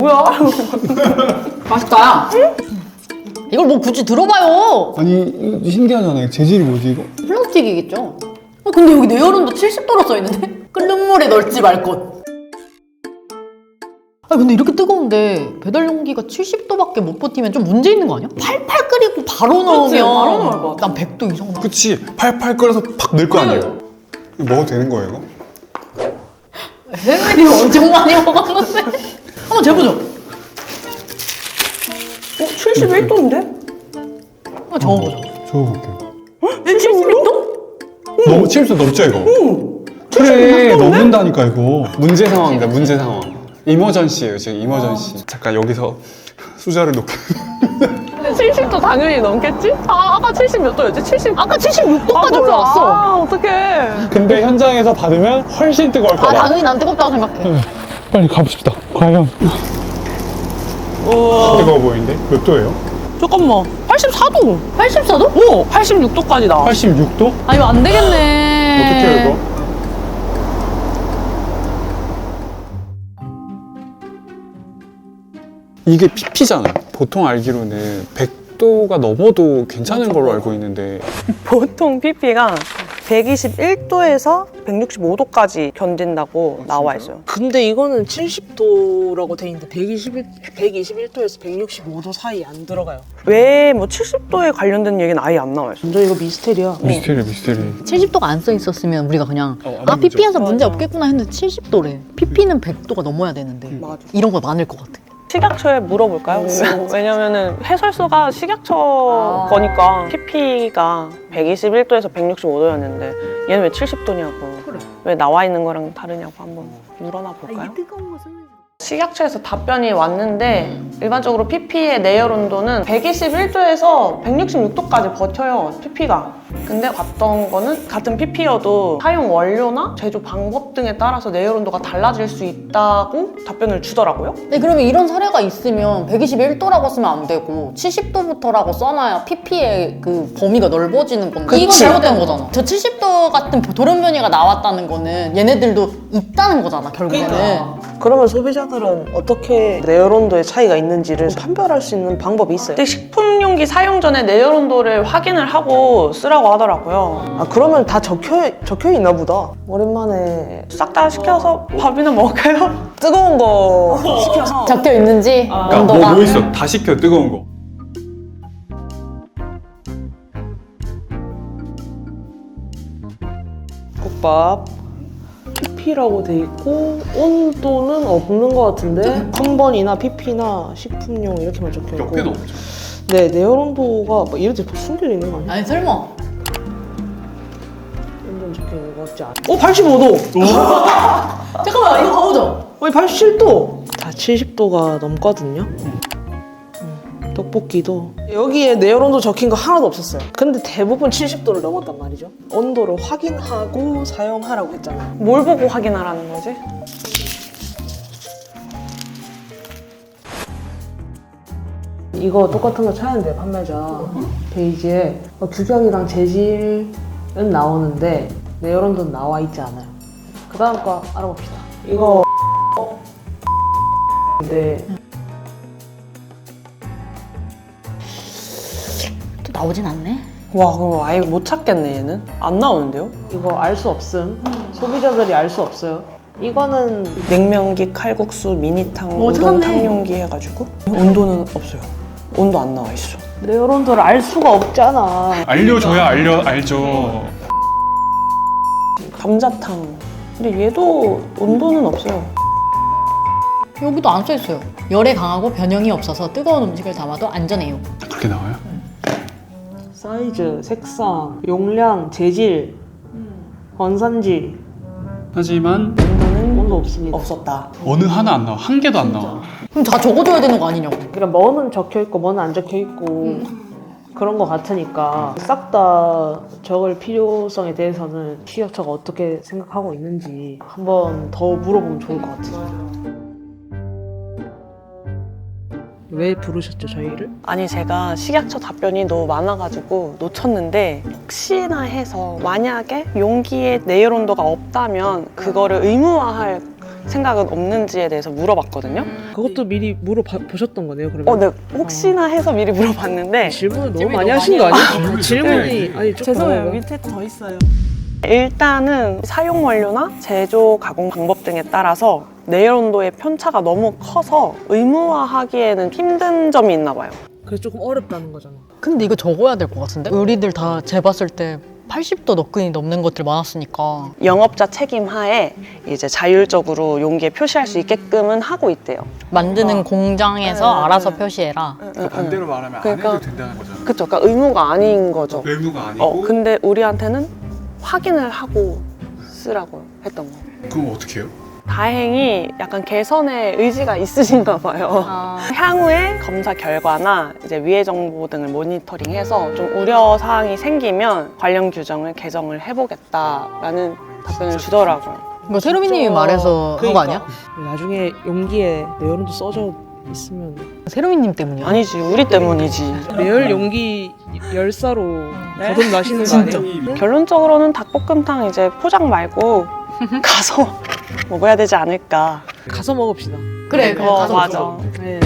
뭐야? 맛있다. 이걸 뭐 굳이 들어봐요. 아니 신기하잖아요. 재질이 뭐지 이거? 플라스틱이겠죠. 근데 여기 내열온도 70도로 써있는데? 끓는 물에 넣지 말 것. 근데 이렇게 뜨거운데 배달 용기가 70도밖에 못 버티면 좀 문제 있는 거 아니야? 팔팔 끓이고 바로 넣으면 바로 넣을 것 같아. 난 100도 이상 나. 그치. 팔팔 끓여서 팍 넣을 거 아니에요? 이거 먹어도 되는 거예요 이거? 혜민이 엄청 많이 먹었는데. 한번 재보죠. 71도인데? 한번 저어보죠. 저어볼게요. 71도? 너무 70도 넘죠 이거? 그래 넘는다니까 이거. 문제 상황입니다. 문제 상황. 이머전시예요 지금 이머전시. 잠깐 여기서 수저를 놓고 70도 당연히 넘겠지? 아까 70 몇 도였지? 70? 아까 76도까지 올라왔어. 아, 어떡해. 근데 현장에서 받으면 훨씬 뜨거울 거야. 당연히 난 뜨겁다고 생각해. 빨리 가봅시다. 과연 뜨거워 보이는데? 몇 도예요? 잠깐만. 84도. 84도? 오, 86도까지 나와. 86도? 아, 이거 안 되겠네. 어떻게 해요 이거? 이게 PP잖아요. 보통 알기로는 100도가 넘어도 괜찮은 걸로 알고 있는데 보통 PP가 121도에서 165도까지 견딘다고 나와 있어요. 근데 이거는 70도라고 돼 있는데 121도에서 165도 사이 안 들어가요. 왜 뭐 70도에 관련된 얘기는 아예 안 나와요. 완전 이거 미스테리야. 미스테리 70도가 안 써 있었으면 우리가 그냥 안 PP여서 문제 맞아. 없겠구나 했는데 70도래. PP는 100도가 넘어야 되는데 맞아. 이런 거 많을 것 같아. 식약처에 물어볼까요? 왜냐면은 해설소가 식약처 거니까 PP가 121도에서 165도였는데 얘는 왜 70도냐고 왜 나와 있는 거랑 다르냐고 한번 물어나 볼까요? 식약처에서 답변이 왔는데 일반적으로 PP의 내열 온도는 121도에서 166도까지 버텨요, PP가. 근데 봤던 거는 같은 PP여도 사용 원료나 제조 방법 등에 따라서 내열 온도가 달라질 수 있다고 답변을 주더라고요. 네, 그러면 이런 사례가 있으면 121도라고 쓰면 안 되고 70도부터라고 써놔야 PP의 그 범위가 넓어지는 건데 이건 잘못된 거잖아. 저 70도 같은 돌연변이가 나왔다는 거는 얘네들도 있다는 거잖아, 결국에는. 그러면 소비자들은 어떻게 내열 온도의 차이가 있는지를 판별할 수 있는 방법이 있어요? 근데 식품용기 사용 전에 내열 온도를 확인을 하고 쓰라고 하더라고요. 아 그러면 다 적혀 있나 보다. 오랜만에 싹 다 시켜서 밥이나 먹을까요? 뜨거운 거 시켜서 적혀 있는지 그러니까 온도가. 뭐 있어? 다 시켜 뜨거운 거. 국밥 PP라고 돼 있고 온도는 없는 것 같은데 컨번이나 PP나 식품용 이렇게만 적혀 있고. 몇 개도 없죠. 네 내열 온도가 뭐 이런 데 숨겨져 있는 거 아니야? 아니 설마. 온도 적혀 있는 거 같지 않아? 85도. 잠깐만, 이거 가보자. 아니 87도! 다 70도가 넘거든요. 떡볶이도 여기에 내열온도 적힌 거 하나도 없었어요. 근데 대부분 70도를 넘었단 말이죠. 온도를 확인하고 사용하라고 했잖아요. 뭘 보고 확인하라는 거지? 이거 똑같은 거 찾는데 판매자 페이지에 규격이랑 재질은 나오는데 내열온도는 나와 있지 않아요. 그 다음 거 알아봅시다. 이거 근데 또 나오진 않네. 와, 그럼 아예 못 찾겠네, 얘는. 안 나오는데요? 이거 알 수 없음. 소비자들이 알 수 없어요. 이거는 냉면기, 칼국수, 미니탕, 우동 찾았네. 탕용기 해가지고 온도는 없어요. 온도 안 나와 있어. 내열온도를 알 수가 없잖아. 알려줘야 알죠. 감자탕. 근데 얘도 온도는 없어요. 여기도 안 써 있어요. 열에 강하고 변형이 없어서 뜨거운 음식을 담아도 안전해요. 그렇게 나와요? 사이즈, 색상, 용량, 재질, 원산지 하지만 온도 없습니다. 없었다. 어느 하나 안 나와. 한 개도 안 나와. 그럼 다 적어줘야 되는 거 아니냐고. 그러니까 뭐는 적혀 있고 뭐는 안 적혀 있고 그런 거 같으니까 싹 다 적을 필요성에 대해서는 식약처가 어떻게 생각하고 있는지 한번 더 물어보면 좋을 것 같아요. 왜 부르셨죠 저희를? 아니 제가 식약처 답변이 너무 많아가지고 놓쳤는데 혹시나 해서 만약에 용기에 내열 온도가 없다면 그거를 의무화할 생각은 없는지에 대해서 물어봤거든요. 그것도 미리 물어보셨던 거네요, 그러면? 네, 혹시나 해서 미리 물어봤는데 질문을 너무 많이 하신 거 아니에요? 질문이 아니 조금 죄송해요. 밑에 더 있어요. 일단은 사용 원료나 제조 가공 방법 등에 따라서 내열 온도의 편차가 너무 커서 의무화하기에는 힘든 점이 있나 봐요. 그래서 조금 어렵다는 거잖아. 근데 이거 적어야 될 것 같은데? 우리들 다 재봤을 때 80도 너끈히 넘는 것들 많았으니까. 영업자 책임 하에 이제 자율적으로 용기에 표시할 수 있게끔은 하고 있대요. 만드는 공장에서 알아서 표시해라. 반대로 말하면 그러니까- 안 해도 된다는 거잖아. 그쵸? 그러니까 의무가 아닌 거죠. 의무가 아니고 근데 우리한테는 확인을 하고 쓰라고 했던 거. 그럼 어떻게 해요? 다행히 약간 개선의 의지가 있으신가 봐요. 향후에 검사 결과나 이제 위해 정보 등을 모니터링해서 좀 우려 사항이 생기면 관련 규정을 개정을 해보겠다라는 답변을 주더라고요. 이거 세로미님이 말해서 한 거 아니야? 나중에 용기에 내열온도 써져 있으면 세로미님 때문이야? 아니지, 우리 때문이지. 내열 용기 열사로 거듭나시는 거 아니에요? 결론적으로는 닭볶음탕 이제 포장 말고 가서 먹어야 되지 않을까. 가서 먹읍시다. 그래, 맞아. 네.